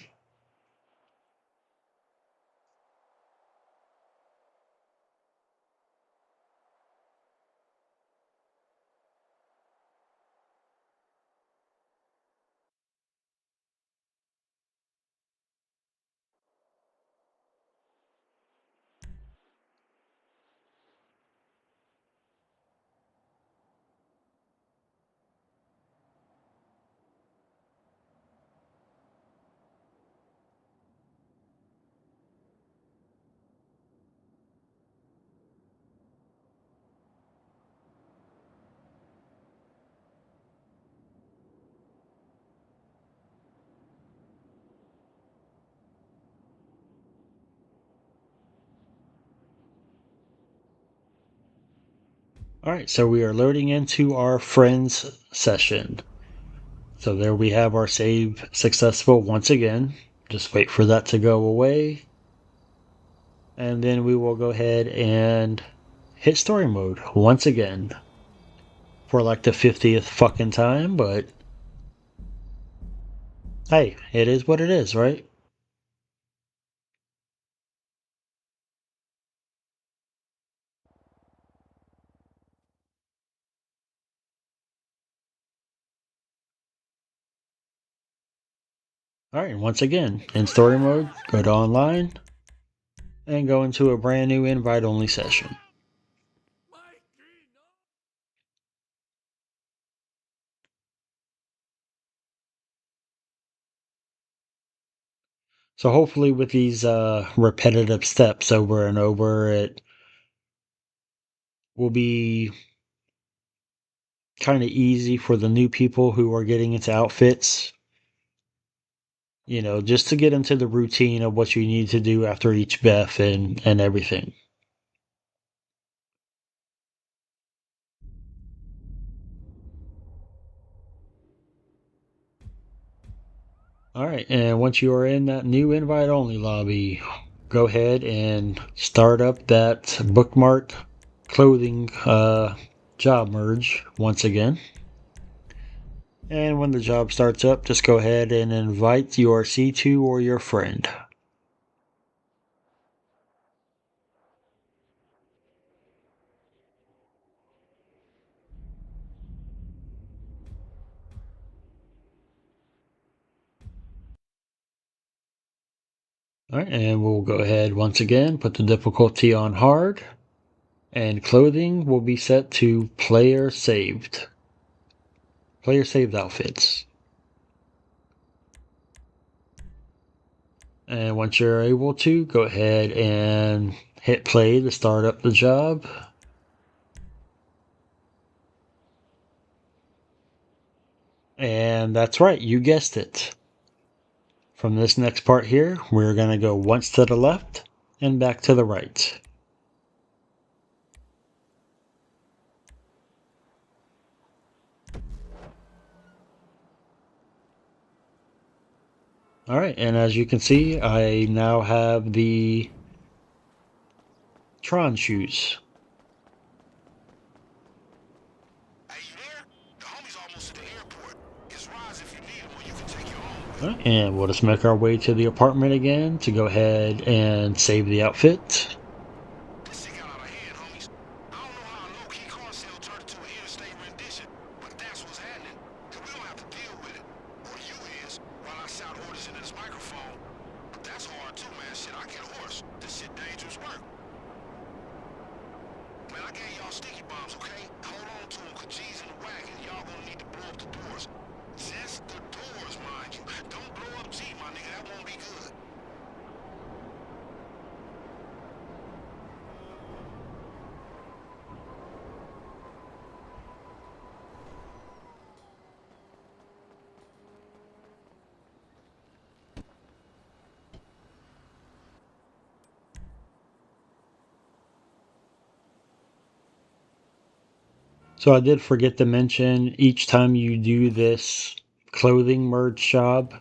Alright, so we are loading into our friends session. So there we have our save successful once again. Just wait for that to go away. And then we will go ahead and hit story mode once again. For like the 50th fucking time, but hey, it is what it is, right? Alright, and once again, in story mode, go to online and go into a brand new invite only session. So hopefully with these repetitive steps over and over, it will be kind of easy for the new people who are getting into outfits, just to get into the routine of what you need to do after each Beth and everything. Alright, and once you are in that new invite only lobby, go ahead and start up that bookmark clothing job merge once again. And when the job starts up, just go ahead and invite your C2 or your friend. Alright, and we'll go ahead once again, put the difficulty on hard, and clothing will be set to player saved. Player saved outfits. And once you're able to, go ahead and hit play to start up the job. And that's right, you guessed it. From this next part here, we're going to go once to the left and back to the right. Alright, and as you can see, I now have the Tron shoes.
Hey, you there? The homie's almost at the airport. His rides if you need them, or you can take your own.
Alright, and we'll just make our way to the apartment again to go ahead and save the outfit.
This shit got out of hand, homies. I don't know how a low-key car sale turned into an interstate rendition, but that's what's happening. And we don't have to deal with it. Or you is, while I shout orders into this microphone. But that's hard too, man. Shit, I get a horse. This shit dangerous work. Man, I gave y'all sticky bombs, okay? Hold on to them, cause G's in the wagon. Y'all gonna need to blow up the doors. Just the doors, mind you. Don't blow up G, my nigga. That won't be good.
So I did forget to mention, each time you do this clothing merge job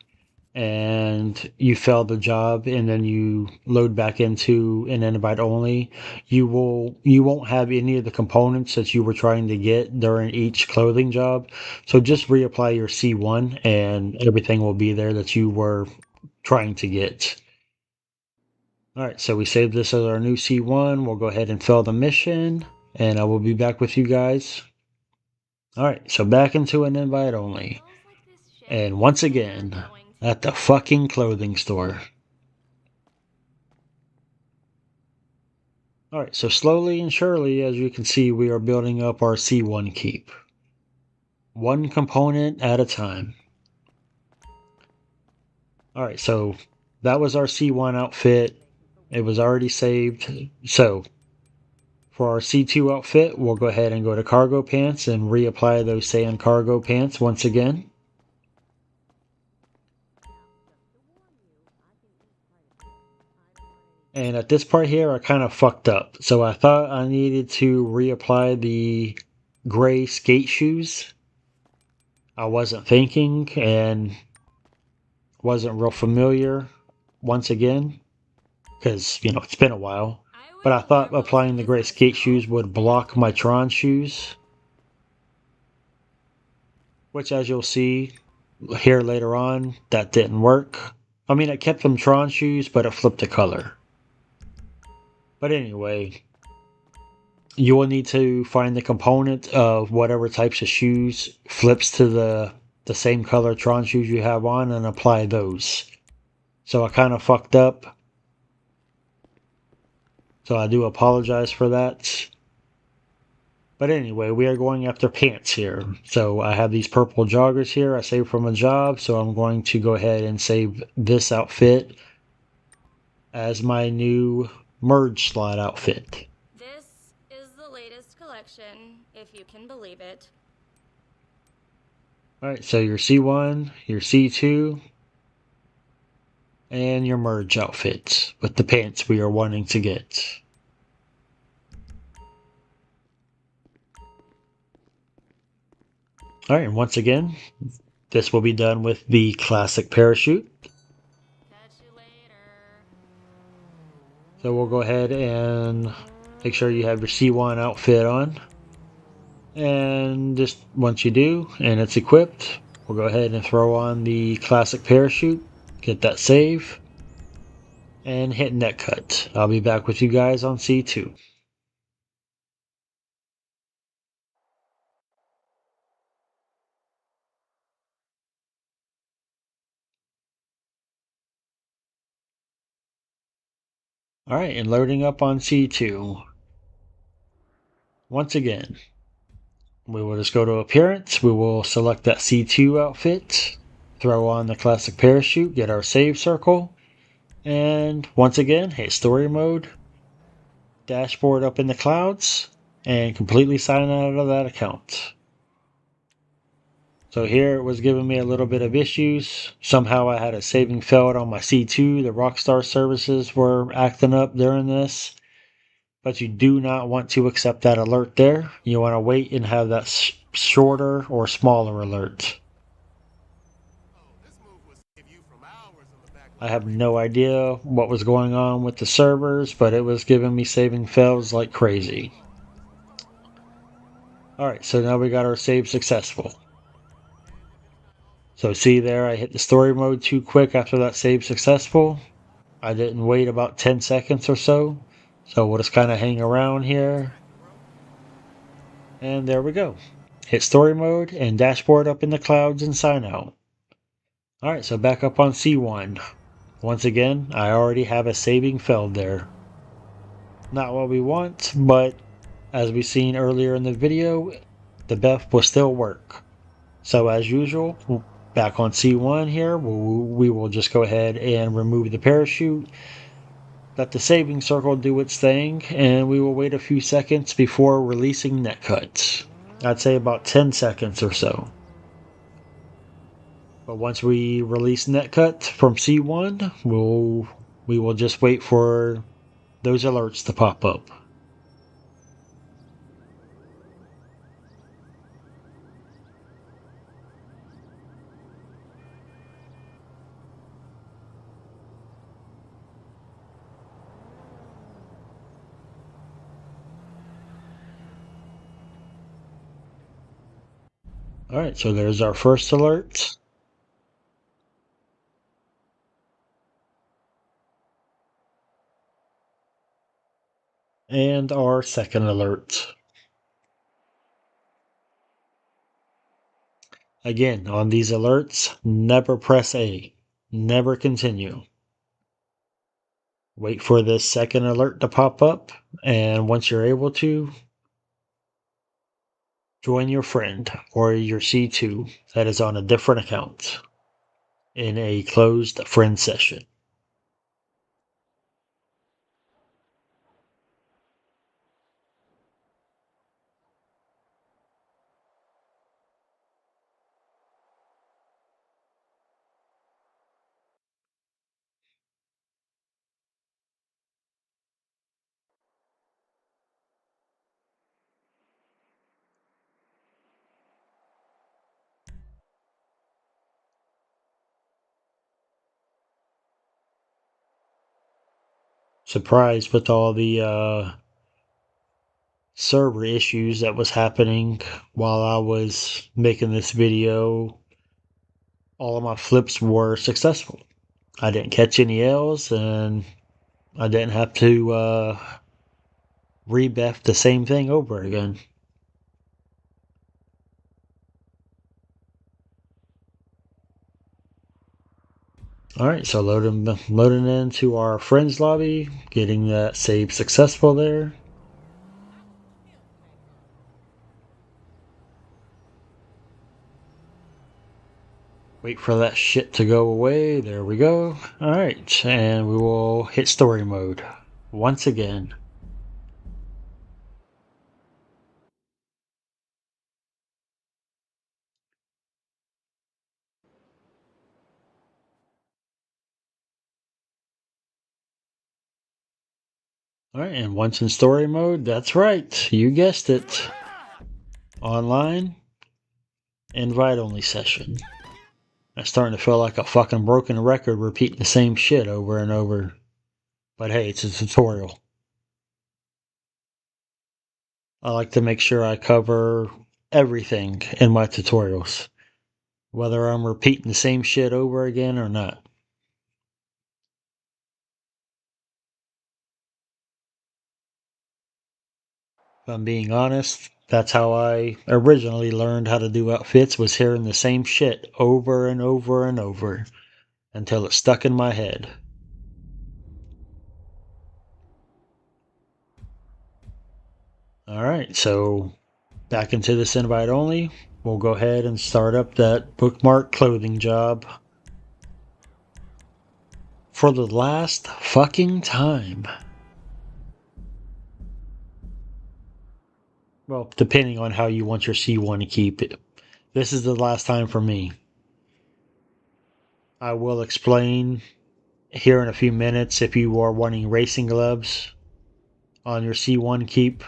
and you fail the job and then you load back into an invite only, you won't have any of the components that you were trying to get during each clothing job. So just reapply your C1 and everything will be there that you were trying to get. Alright, so we saved this as our new C1. We'll go ahead and fill the mission, and I will be back with you guys. Alright, so back into an invite only.
Feels like this shit
And once
is
again,
never going to
at the fucking clothing store. Alright, so slowly and surely, as you can see, we are building up our C1 keep. One component at a time. Alright, so that was our C1 outfit. It was already saved. So for our C2 outfit, we'll go ahead and go to cargo pants and reapply those sand cargo pants once again. And at this part here, I kind of fucked up. So I thought I needed to reapply the gray skate shoes. I wasn't thinking and wasn't real familiar once again, because, you know, it's been a while. But I thought applying the gray skate shoes would block my Tron shoes, which, as you'll see here later on, that didn't work. I mean, it kept them Tron shoes, but it flipped the color. But anyway, you will need to find the component of whatever types of shoes flips to the same color Tron shoes you have on and apply those. So I kind of fucked up. So I do apologize for that. But anyway, we are going after pants here. So I have these purple joggers here I saved from a job. So I'm going to go ahead and save this outfit as my new merge slot outfit.
This is the latest collection, if you can believe it.
Alright, so your C1, your C2, and your merge outfit with the pants we are wanting to get. Alright, and once again, this will be done with the classic parachute.
Catch you later.
So we'll go ahead and make sure you have your C1 outfit on. And just once you do, and it's equipped, we'll go ahead and throw on the classic parachute, get that save, and hit net cut. I'll be back with you guys on C2. Alright, and loading up on C2. Once again, we will just go to appearance, we will select that C2 outfit, throw on the classic parachute, get our save circle, and once again, hit story mode, dashboard up in the clouds, and completely sign out of that account. So here it was giving me a little bit of issues. Somehow I had a saving failed on my C2. The Rockstar services were acting up during this. But you do not want to accept that alert there. You want to wait and have that shorter or smaller alert. I have no idea what was going on with the servers, but it was giving me saving fails like crazy. Alright, so now we got our save successful. So see there, I hit the story mode too quick after that save successful. I didn't wait about 10 seconds or so. So we'll just kind of hang around here. And there we go. Hit story mode and dashboard up in the clouds and sign out. Alright, so back up on C1. Once again, I already have a saving failed there. Not what we want, but as we seen earlier in the video, the BEF will still work. So as usual, back on C1 here, we will just go ahead and remove the parachute, let the saving circle do its thing, and we will wait a few seconds before releasing netcuts. I'd say about 10 seconds or so. But once we release netcut from C1, we will just wait for those alerts to pop up. Alright, so there's our first alert. And our second alert. Again, on these alerts, never press A. Never continue. Wait for this second alert to pop up, and once you're able to, join your friend or your C2 that is on a different account in a closed friend session. Surprised with all the server issues that was happening while I was making this video. All of my flips were successful. I didn't catch any L's, and I didn't have to rebef the same thing over again. Alright, so loading into our friends lobby, getting that save successful there. Wait for that shit to go away. There we go. Alright, and we will hit story mode once again. Alright, and once in story mode, that's right, you guessed it. Online, invite only session. I'm starting to feel like a fucking broken record repeating the same shit over and over. But hey, it's a tutorial. I like to make sure I cover everything in my tutorials, whether I'm repeating the same shit over again or not. If I'm being honest, that's how I originally learned how to do outfits, was hearing the same shit over and over and over until it stuck in my head. Alright, so back into this invite only. We'll go ahead and start up that bookmark clothing job for the last fucking time. Well, depending on how you want your C1 to keep it. this is the last time for me. I will explain here in a few minutes if you are wanting racing gloves on your C1 keep.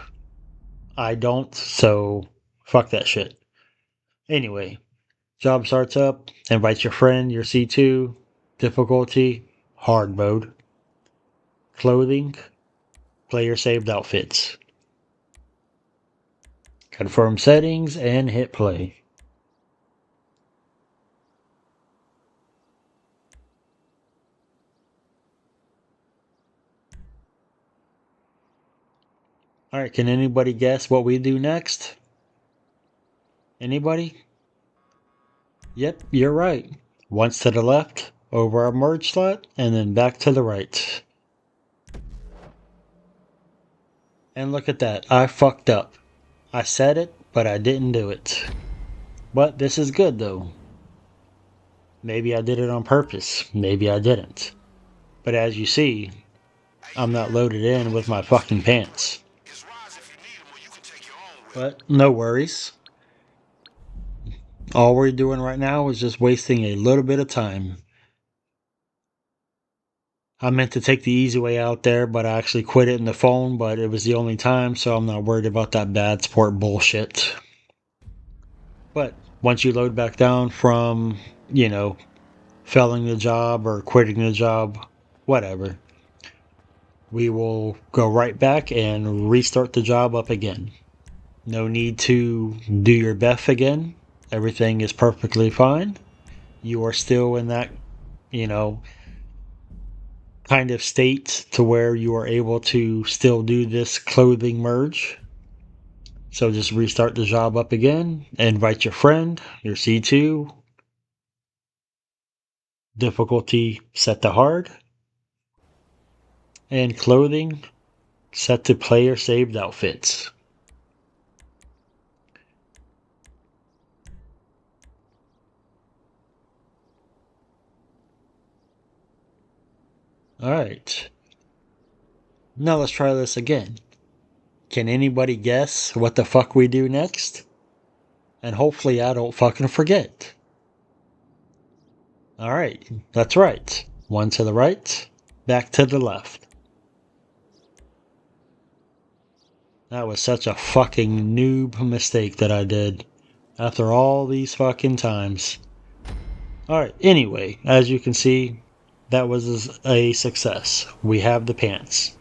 I don't, so fuck that shit. Anyway, job starts up, invite your friend, your C2, difficulty, hard mode, clothing, player saved outfits. Confirm settings and hit play. Alright, can anybody guess what we do next? Anybody? Yep, you're right. Once to the left, over our merge slot, and then back to the right. And look at that, I fucked up. I said it, but I didn't do it. But this is good though. Maybe I did it on purpose, maybe I didn't. But as you see, I'm not loaded in with my fucking pants. But no worries. All we're doing right now is just wasting a little bit of time. I meant to take the easy way out there, but I actually quit it in the phone, but it was the only time, so I'm not worried about that bad sport bullshit. But once you load back down from, failing the job or quitting the job, whatever, we will go right back and restart the job up again. No need to do your BEF again. Everything is perfectly fine. You are still in that, kind of state to where you are able to still do this clothing merge. So just restart the job up again, invite your friend, your C2, difficulty set to hard, and clothing set to player saved outfits. Alright. Now let's try this again. Can anybody guess what the fuck we do next? And hopefully I don't fucking forget. Alright, that's right. One to the right, back to the left. That was such a fucking noob mistake that I did. After all these fucking times. Alright, anyway, as you can see, that was a success. We have the pants.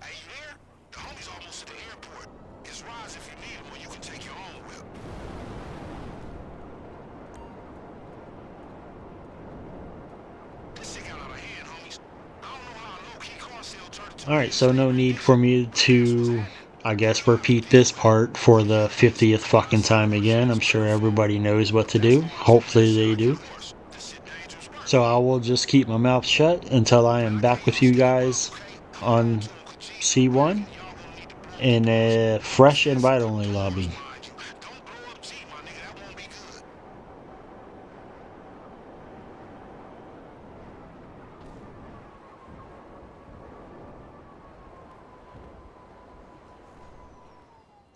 Hey, you there? The homie's almost at the airport. It's rides if you need them, or you can take your own whip. This shit got out of hand, homies. I don't know how a low-key car sale turned into
Alright, so no need for me to, I guess, repeat this part for the 50th fucking time again. I'm sure everybody knows what to do. Hopefully they do. So I will just keep my mouth shut until I am back with you guys on C1 in a fresh invite-only lobby.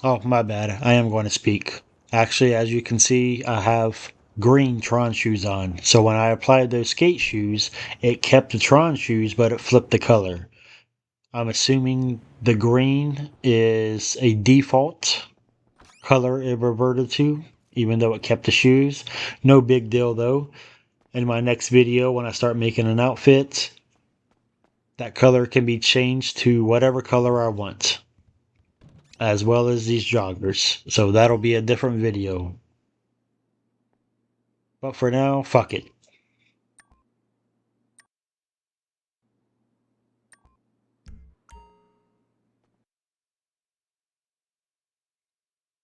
Oh, my bad. I am going to speak. Actually, as you can see, I have green Tron shoes on. So when I applied those skate shoes, it kept the Tron shoes, but it flipped the color. I'm assuming the green is a default color it reverted to, even though it kept the shoes. No big deal though. In my next video, when I start making an outfit, that color can be changed to whatever color I want, as well as these joggers. So that'll be a different video. But for now, fuck it.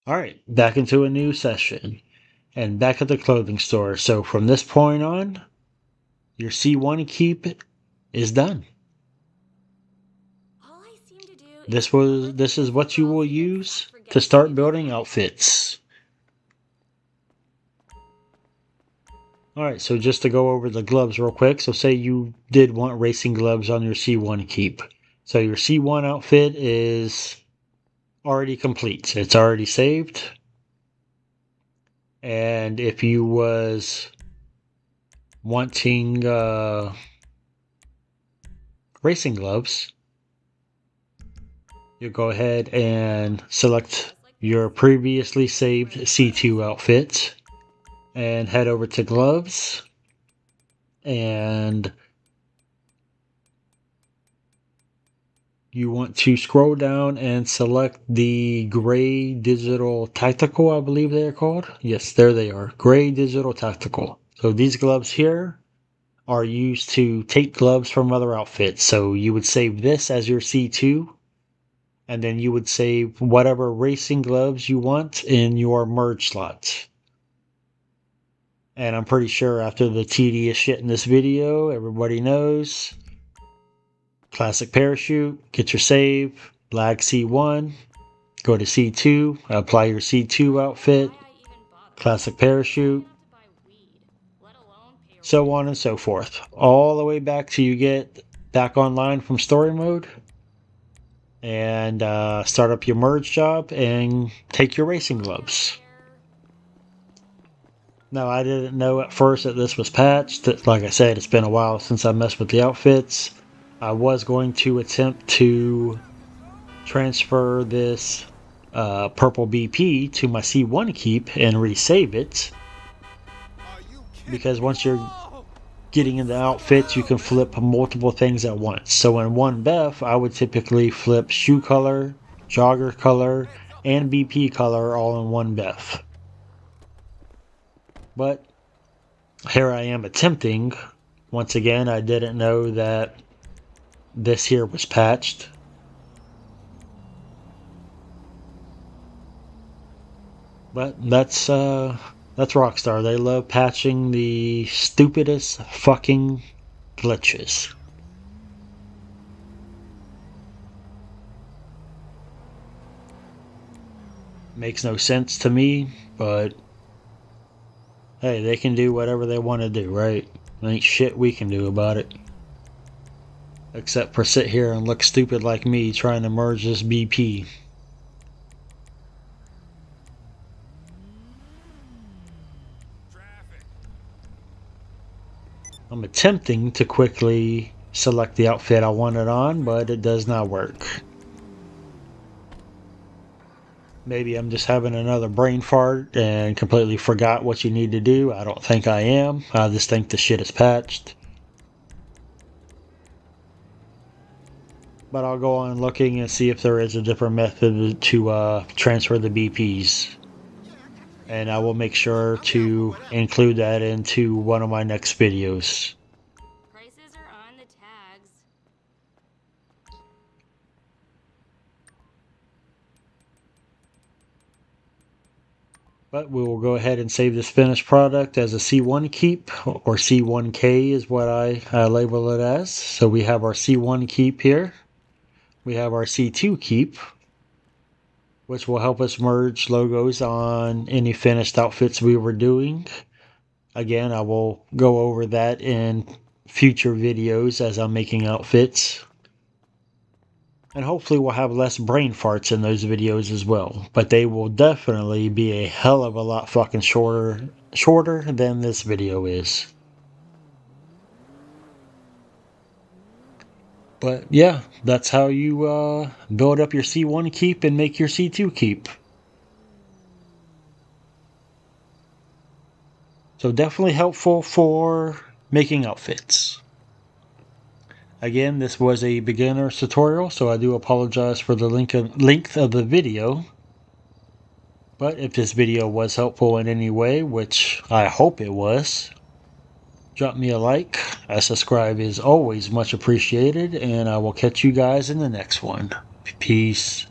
Alright, back into a new session. And back at the clothing store. So from this point on, your C1 keep is done.
All I seem to do
This is what you will use to start building outfits. Alright, so just to go over the gloves real quick. So say you did want racing gloves on your C1 keep. So your C1 outfit is already complete. It's already saved. And if you was wanting racing gloves, you go ahead and select your previously saved C2 outfit and head over to gloves, and you want to scroll down and select the gray digital tactical, I believe they are called. Yes, there they are, gray digital tactical. So these gloves here are used to take gloves from other outfits. So you would save this as your C2, and then you would save whatever racing gloves you want in your merge slot. And I'm pretty sure after the tedious shit in this video, everybody knows. Classic parachute, get your save, lag C1, go to C2, apply your C2 outfit, classic parachute, so on and so forth. All the way back till you get back online from story mode and start up your merge job and take your racing gloves. Now, I didn't know at first that this was patched. Like I said, it's been a while since I messed with the outfits. I was going to attempt to transfer this purple BP to my C1 keep and resave it, because once you're getting into outfits, you can flip multiple things at once. So in one BEF, I would typically flip shoe color, jogger color, and BP color all in one BEF. But here I am attempting. Once again, I didn't know that this here was patched. But that's Rockstar. They love patching the stupidest fucking glitches. Makes no sense to me, but hey, they can do whatever they want to do, right? There ain't shit we can do about it. Except for sit here and look stupid like me trying to merge this BP. I'm attempting to quickly select the outfit I want it on, but it does not work. Maybe I'm just having another brain fart and completely forgot what you need to do. I don't think I am. I just think the shit is patched. But I'll go on looking and see if there is a different method to transfer the BPs. And I will make sure to include that into one of my next videos.
Prices are on the tags.
But we will go ahead and save this finished product as a C1 keep, or C1K is what I label it as. So we have our C1 keep here. We have our C2 keep, which will help us merge logos on any finished outfits we were doing. Again, I will go over that in future videos as I'm making outfits. And hopefully we'll have less brain farts in those videos as well. But they will definitely be a hell of a lot fucking shorter than this video is. But yeah, that's how you build up your C1 keep and make your C2 keep. So definitely helpful for making outfits. Again, this was a beginner's tutorial, so I do apologize for the length of the video. But if this video was helpful in any way, which I hope it was, drop me a like. A subscribe is always much appreciated, and I will catch you guys in the next one. Peace.